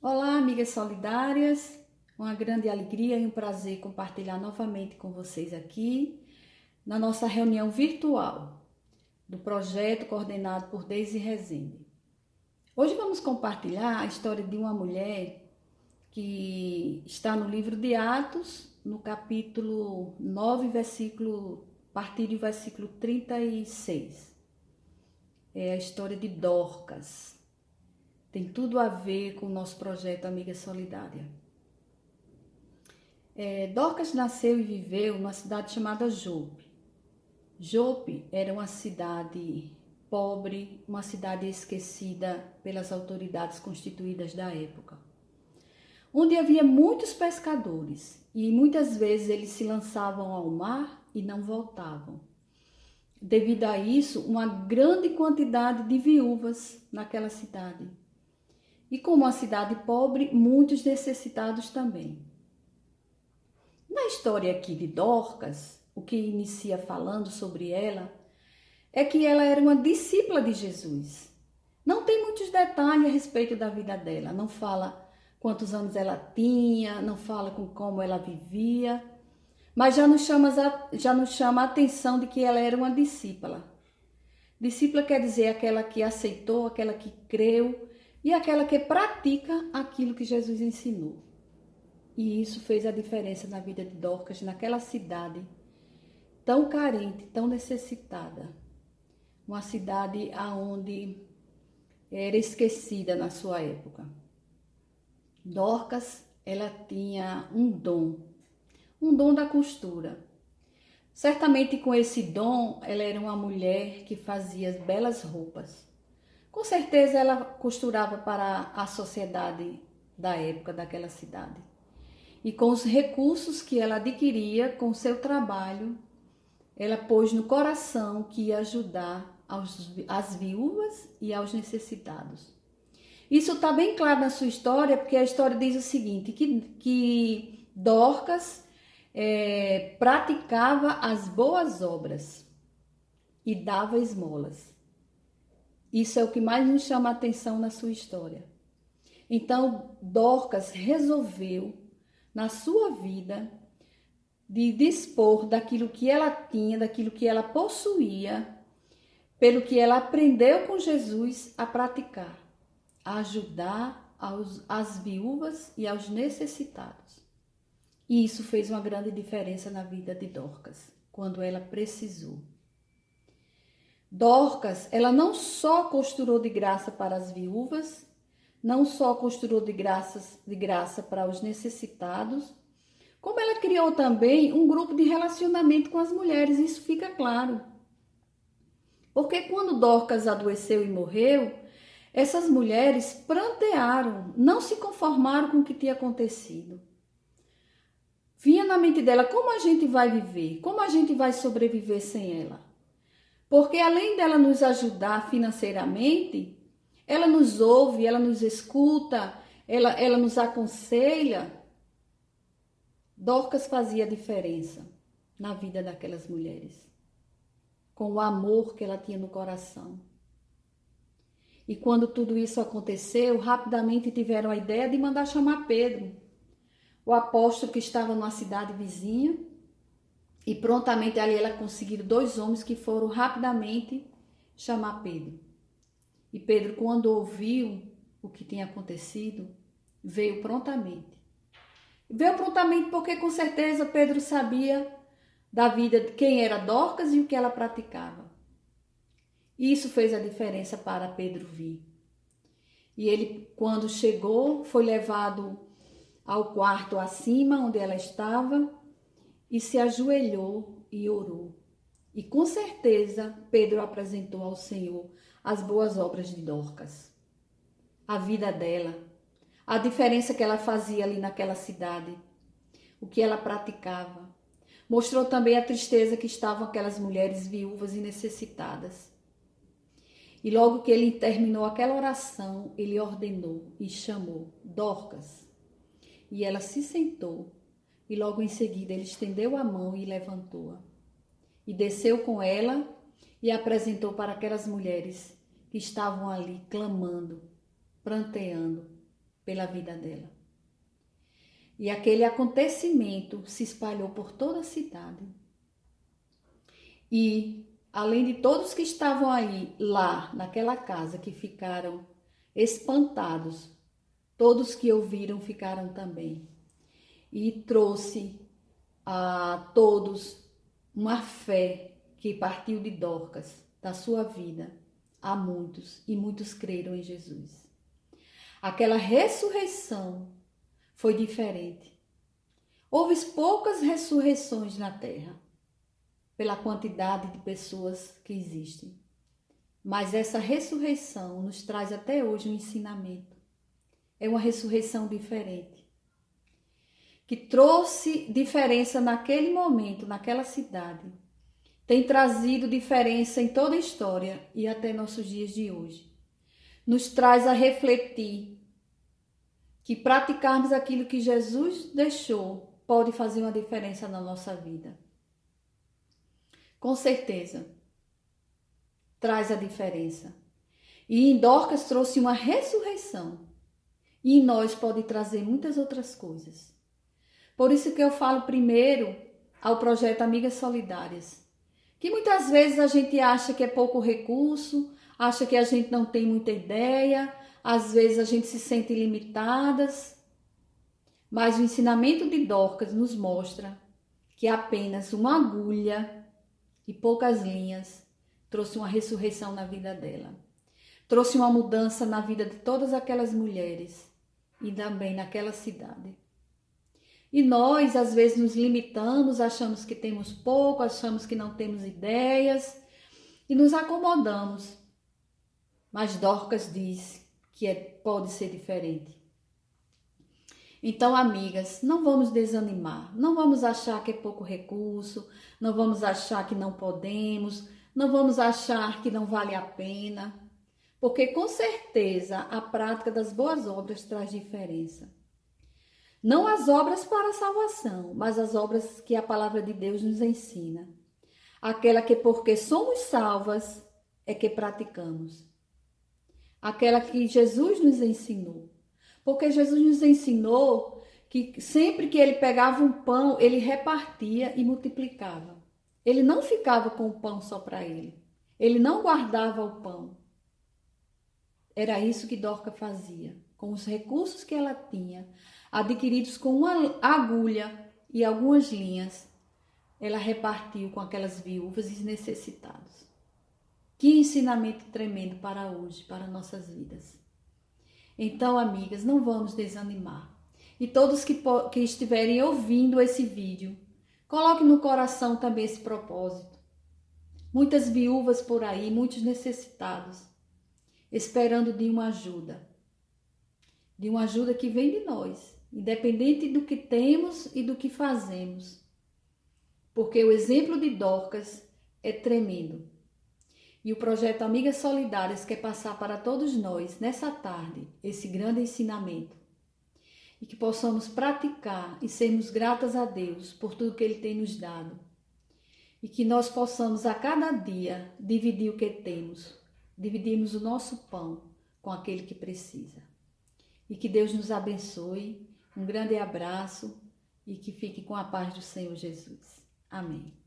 Olá, amigas solidárias. Uma grande alegria e um prazer compartilhar novamente com vocês aqui na nossa reunião virtual do projeto coordenado por Deise Rezende. Hoje vamos compartilhar a história de uma mulher que está no livro de Atos, no capítulo 9, a partir do versículo 36. É a história de Dorcas. Tem tudo a ver com o nosso projeto Amiga Solidária. Dorcas nasceu e viveu numa cidade chamada Jope. Jope era uma cidade pobre, uma cidade esquecida pelas autoridades constituídas da época, onde havia muitos pescadores e muitas vezes eles se lançavam ao mar e não voltavam. Devido a isso, uma grande quantidade de viúvas naquela cidade. E como uma cidade pobre, muitos necessitados também. Na história aqui de Dorcas, o que inicia falando sobre ela é que ela era uma discípula de Jesus. Não tem muitos detalhes a respeito da vida dela, não fala quantos anos ela tinha, não fala com como ela vivia, mas já nos chama a atenção de que ela era uma discípula. Discípula quer dizer aquela que aceitou, aquela que creu e aquela que pratica aquilo que Jesus ensinou. E isso fez a diferença na vida de Dorcas, naquela cidade tão carente, tão necessitada. Uma cidade onde era esquecida na sua época. Dorcas, ela tinha um dom da costura. Certamente com esse dom, ela era uma mulher que fazia belas roupas. Com certeza ela costurava para a sociedade da época, daquela cidade. E com os recursos que ela adquiria com seu trabalho, ela pôs no coração que ia ajudar as viúvas e aos necessitados. Isso está bem claro na sua história, porque a história diz o seguinte, que Dorcas praticava as boas obras e dava esmolas. Isso é o que mais nos chama a atenção na sua história. Então, Dorcas resolveu, na sua vida, de dispor daquilo que ela tinha, daquilo que ela possuía, pelo que ela aprendeu com Jesus a praticar, a ajudar as viúvas e aos necessitados. E isso fez uma grande diferença na vida de Dorcas, quando ela precisou. Dorcas, ela não só costurou de graça para as viúvas, não só costurou de graça para os necessitados, como ela criou também um grupo de relacionamento com as mulheres, isso fica claro. Porque quando Dorcas adoeceu e morreu, essas mulheres prantearam, não se conformaram com o que tinha acontecido. Vinha na mente dela, como a gente vai viver? Como a gente vai sobreviver sem ela? Porque além dela nos ajudar financeiramente, ela nos ouve, ela nos escuta, ela nos aconselha. Dorcas fazia diferença na vida daquelas mulheres, com o amor que ela tinha no coração. E quando tudo isso aconteceu, rapidamente tiveram a ideia de mandar chamar Pedro, o apóstolo que estava numa cidade vizinha, e prontamente ali ela conseguiram 2 homens que foram rapidamente chamar Pedro. E Pedro, quando ouviu o que tinha acontecido, veio prontamente. Veio prontamente porque com certeza Pedro sabia da vida de quem era Dorcas e o que ela praticava. Isso fez a diferença para Pedro vir. E ele, quando chegou, foi levado ao quarto acima, onde ela estava, e se ajoelhou e orou. E com certeza Pedro apresentou ao Senhor as boas obras de Dorcas, a vida dela, a diferença que ela fazia ali naquela cidade, o que ela praticava. Mostrou também a tristeza que estavam aquelas mulheres viúvas e necessitadas. E logo que ele terminou aquela oração, ele ordenou e chamou Dorcas. E ela se sentou e logo em seguida ele estendeu a mão e levantou-a. E desceu com ela e apresentou para aquelas mulheres que estavam ali clamando, pranteando. pela vida dela. E aquele acontecimento se espalhou por toda a cidade. E, além de todos que estavam aí, lá, naquela casa, que ficaram espantados, todos que ouviram ficaram também. E trouxe a todos uma fé que partiu de Dorcas, da sua vida, a muitos, e muitos creram em Jesus. Aquela ressurreição foi diferente. Houve poucas ressurreições na terra, pela quantidade de pessoas que existem. Mas essa ressurreição nos traz até hoje um ensinamento. É uma ressurreição diferente, que trouxe diferença naquele momento, naquela cidade. Tem trazido diferença em toda a história e até nossos dias de hoje. Nos traz a refletir que praticarmos aquilo que Jesus deixou pode fazer uma diferença na nossa vida. Com certeza, traz a diferença. E em Dorcas trouxe uma ressurreição. E em nós pode trazer muitas outras coisas. Por isso que eu falo primeiro ao projeto Amigas Solidárias. Que muitas vezes a gente acha que é pouco recurso, acha que a gente não tem muita ideia, às vezes a gente se sente limitadas. Mas o ensinamento de Dorcas nos mostra que apenas uma agulha e poucas linhas trouxe uma ressurreição na vida dela. Trouxe uma mudança na vida de todas aquelas mulheres e também naquela cidade. E nós, às vezes, nos limitamos, achamos que temos pouco, achamos que não temos ideias e nos acomodamos. Mas Dorcas diz que pode ser diferente. Então, amigas, não vamos desanimar, não vamos achar que é pouco recurso, não vamos achar que não podemos, não vamos achar que não vale a pena, porque com certeza a prática das boas obras traz diferença. Não as obras para a salvação, mas as obras que a palavra de Deus nos ensina. Aquela que porque somos salvas é que praticamos. Aquela que Jesus nos ensinou. Porque Jesus nos ensinou que sempre que ele pegava um pão, ele repartia e multiplicava. Ele não ficava com o pão só para ele. Ele não guardava o pão. Era isso que Dorcas fazia. Com os recursos que ela tinha, adquiridos com uma agulha e algumas linhas, ela repartiu com aquelas viúvas e necessitados. Que ensinamento tremendo para hoje, para nossas vidas. Então, amigas, não vamos desanimar. E todos que estiverem ouvindo esse vídeo, coloquem no coração também esse propósito. Muitas viúvas por aí, muitos necessitados, esperando de uma ajuda que vem de nós, independente do que temos e do que fazemos. Porque o exemplo de Dorcas é tremendo. E o projeto Amigas Solidárias quer passar para todos nós, nessa tarde, esse grande ensinamento. E que possamos praticar e sermos gratas a Deus por tudo que Ele tem nos dado. E que nós possamos a cada dia dividir o que temos, dividirmos o nosso pão com aquele que precisa. E que Deus nos abençoe. Um grande abraço e que fique com a paz do Senhor Jesus. Amém.